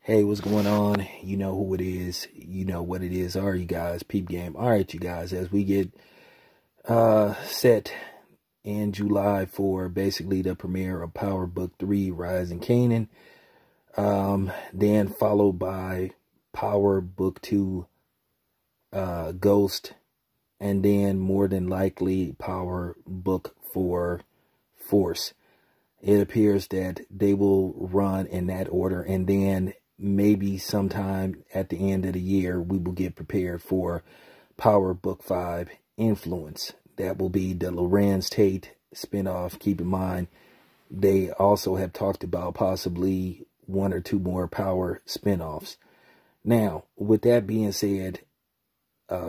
Hey, what's going on? You know who it is. You know what it is. All right, you guys. Peep game. All right, you guys. As we get set in July for basically the premiere of Power Book 3, Rising Kanan. Then followed by Power Book 2, Ghost. And then more than likely Power Book 4, Force. It appears that they will run in that order, and then maybe sometime at the end of the year, we will get prepared for Power Book 5, Influence. That will be the Lorenz Tate spinoff. Keep in mind, they also have talked about possibly one or two more Power spinoffs. Now, with that being said,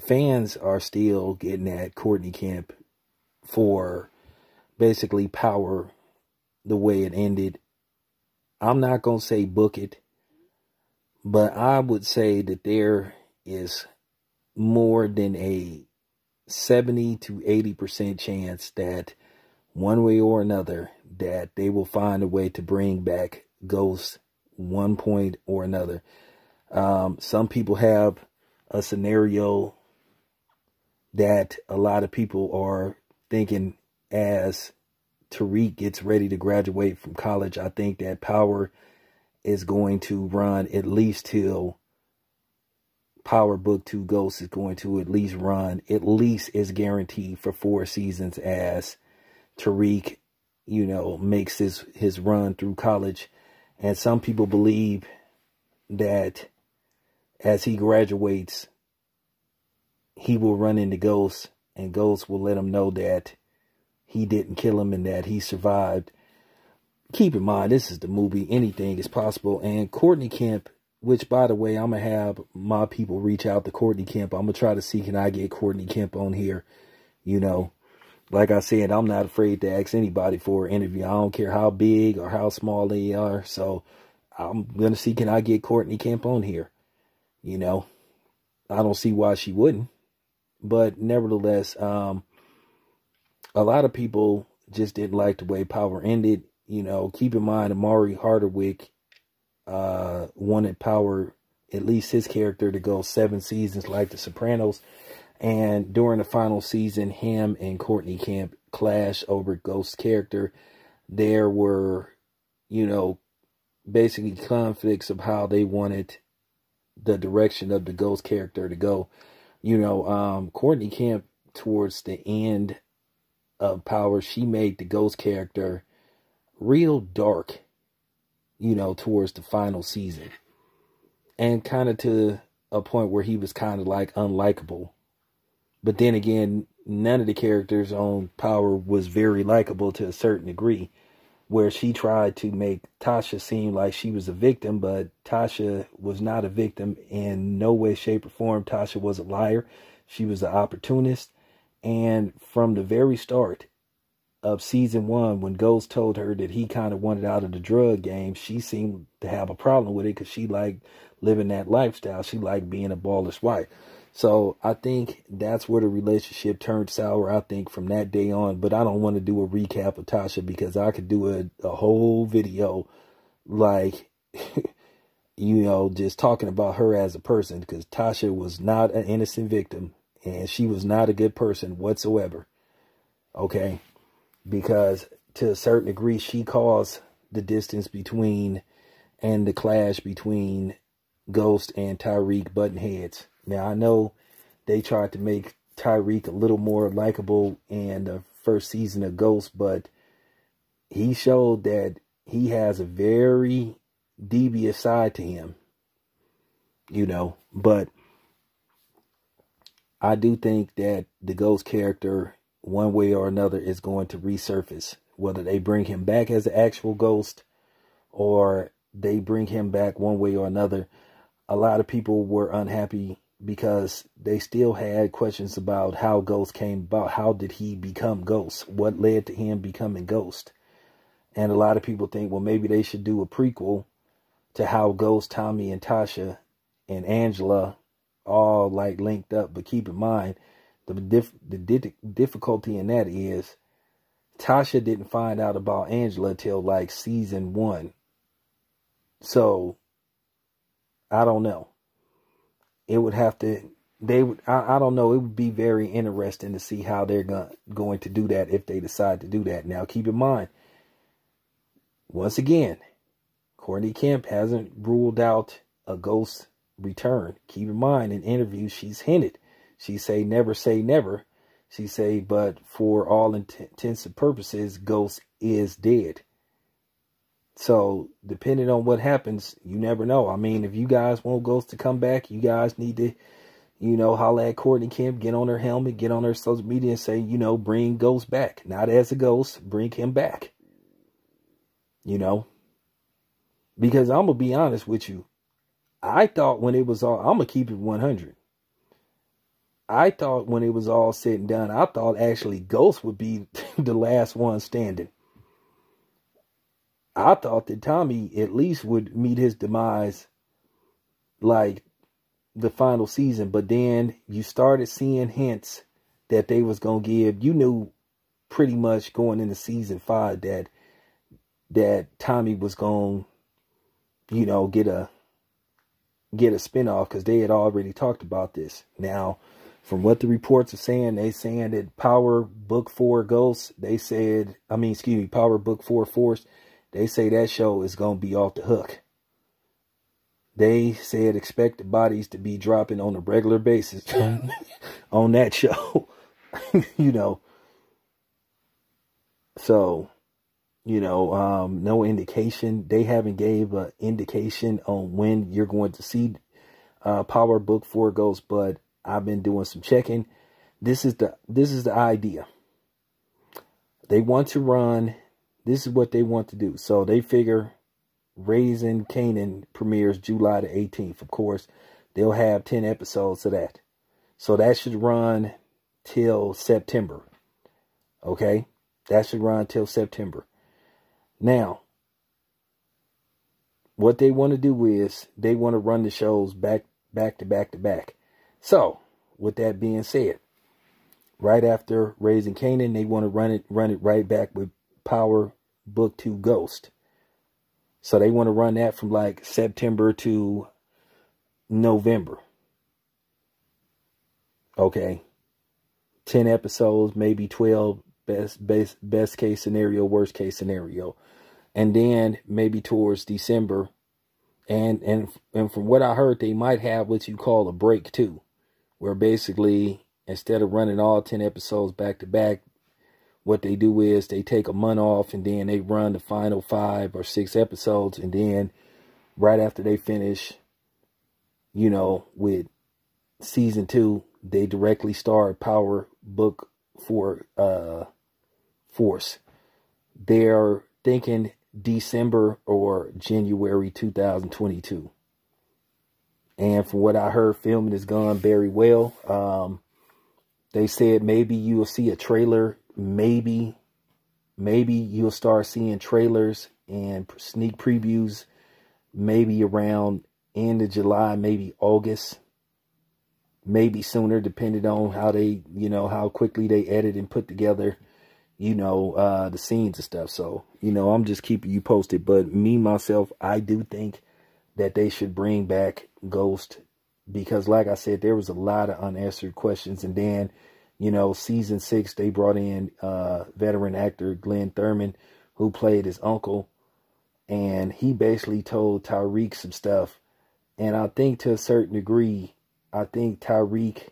fans are still getting at Courtney Kemp for basically Power the way it ended. I'm not going to say book it, but I would say that there is more than a 70 to 80% chance that one way or another that they will find a way to bring back Ghost one point or another. Some people have a scenario that a lot of people are thinking as Tariq gets ready to graduate from college. I think that Power is going to run at least till Power Book 2 Ghost is going to at least run, at least is guaranteed for 4 seasons as Tariq, makes his run through college. And some people believe that as he graduates, he will run into Ghost, and Ghost will let him know that he didn't kill him and that he survived. Keep in mind, this is the movie. Anything is possible. And Courtney Kemp, which, by the way, I'm going to have my people reach out to Courtney Kemp. I'm going to try to see, can I get Courtney Kemp on here? Like I said, I'm not afraid to ask anybody for an interview. I don't care how big or how small they are. So I'm going to see, can I get Courtney Kemp on here? I don't see why she wouldn't. But nevertheless, a lot of people just didn't like the way Power ended. Keep in mind, Amari Hardwick wanted Power, at least his character, to go 7 seasons like The Sopranos. And during the final season, him and Courtney Kemp clashed over Ghost's character. There were, basically conflicts of how they wanted the direction of the Ghost character to go. Courtney Kemp, towards the end of Power, she made the Ghost character real dark, towards the final season. And kind of to a point where he was kind of like unlikable. But then again, none of the characters on Power was very likable to a certain degree, where she tried to make Tasha seem like she was a victim, but Tasha was not a victim in no way, shape, or form. Tasha was a liar. She was an opportunist. And from the very start of season 1, when Ghost told her that he kind of wanted out of the drug game, she seemed to have a problem with it because she liked living that lifestyle. She liked being a baller's wife. So I think that's where the relationship turned sour, I think, from that day on. But I don't want to do a recap of Tasha because I could do a whole video like, just talking about her as a person, because Tasha was not an innocent victim and she was not a good person whatsoever. Okay. Because to a certain degree, she caused the distance between and the clash between Ghost and Tariq button heads. Now, I know they tried to make Tariq a little more likable in the first season of Ghost, but he showed that he has a very devious side to him, but I do think that the Ghost character, one way or another, is going to resurface. Whether they bring him back as an actual Ghost or they bring him back one way or another, a lot of people were unhappy because they still had questions about how Ghost came about. How did he become Ghost? What led to him becoming Ghost? And a lot of people think, well, maybe they should do a prequel to how Ghost, Tommy, and Tasha and Angela all like linked up. But keep in mind, the difficulty in that is Tasha didn't find out about Angela till like season 1. So I don't know. It would have to, I don't know. It would be very interesting to see how they're going to do that if they decide to do that. Now, keep in mind, once again, Courtney Kemp hasn't ruled out a ghost return. Keep in mind, in interviews, she's hinted. She say never say never. She say, but for all intents and purposes, Ghost is dead. So, depending on what happens, you never know. I mean, if you guys want Ghost to come back, you guys need to, you know, holla at Courtney Kemp, get on her helmet, get on her social media and say, you know, bring Ghost back. Not as a ghost, bring him back. You know? Because I'm going to be honest with you. I thought when it was all, I'm going to keep it 100. I thought when it was all said and done, I thought actually Ghost would be the last one standing. I thought that Tommy at least would meet his demise like the final season. But then you started seeing hints that they was going to give. You knew pretty much going into season 5 that Tommy was going to, you know, get a spinoff because they had already talked about this. Now, from what the reports are saying, they saying that Power Book 4 Ghosts, Power Book 4 Force, they say that show is going to be off the hook. They said expect the bodies to be dropping on a regular basis on that show, you know. So, you know, no indication. They haven't gave an indication on when you're going to see Power Book 4 Ghosts, but I've been doing some checking. This is the idea. They want to run. This is what they want to do. So they figure Raising Kanan premieres July the 18th. Of course, they'll have 10 episodes of that. So that should run till September. Okay? That should run till September. Now, what they want to do is they want to run the shows back to back. So, with that being said, right after Raising Kanan, they want to run it right back with Power Book 2 Ghost. So they want to run that from like September to November. Okay. 10 episodes, maybe 12, best case scenario, worst case scenario. And then maybe towards December. And from what I heard, they might have what you call a break too. Where basically, instead of running all 10 episodes back to back, what they do is they take a month off and then they run the final 5 or 6 episodes. And then right after they finish, you know, with season 2, they directly start Power Book 4 Force. They're thinking December or January 2022. And from what I heard, filming is gone very well. They said maybe you'll see a trailer. Maybe you'll start seeing trailers and sneak previews maybe around end of July, maybe August, maybe sooner, depending on how they, you know, how quickly they edit and put together, you know, the scenes and stuff. So, you know, I'm just keeping you posted. But me, myself, I do think that they should bring back Ghost because, like I said, there was a lot of unanswered questions. And then, you know, season 6, they brought in veteran actor Glenn Thurman, who played his uncle. And he basically told Tariq some stuff. And I think to a certain degree, I think Tariq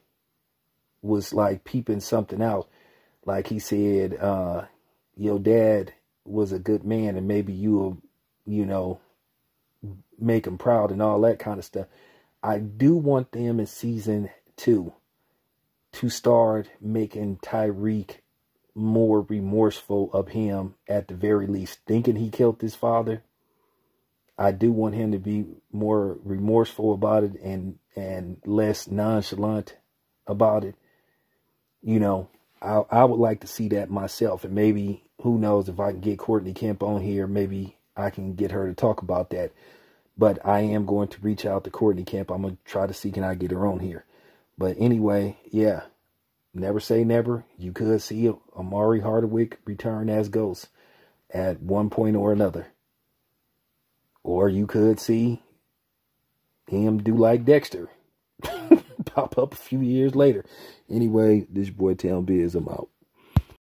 was like peeping something out. Like he said, your dad was a good man and maybe you'll, you know, make him proud and all that kind of stuff. I do want them in season 2 to start making Tariq more remorseful of him, at the very least, thinking he killed his father. I do want him to be more remorseful about it and less nonchalant about it. You know, I would like to see that myself. And maybe, who knows, if I can get Courtney Kemp on here, maybe I can get her to talk about that. But I am going to reach out to Courtney Kemp. I'm going to try to see, can I get her on here? But anyway, yeah, never say never. You could see Omari Hardwick return as Ghost at one point or another. Or you could see him do like Dexter. Pop up a few years later. Anyway, this boy Town Biz, I'm out.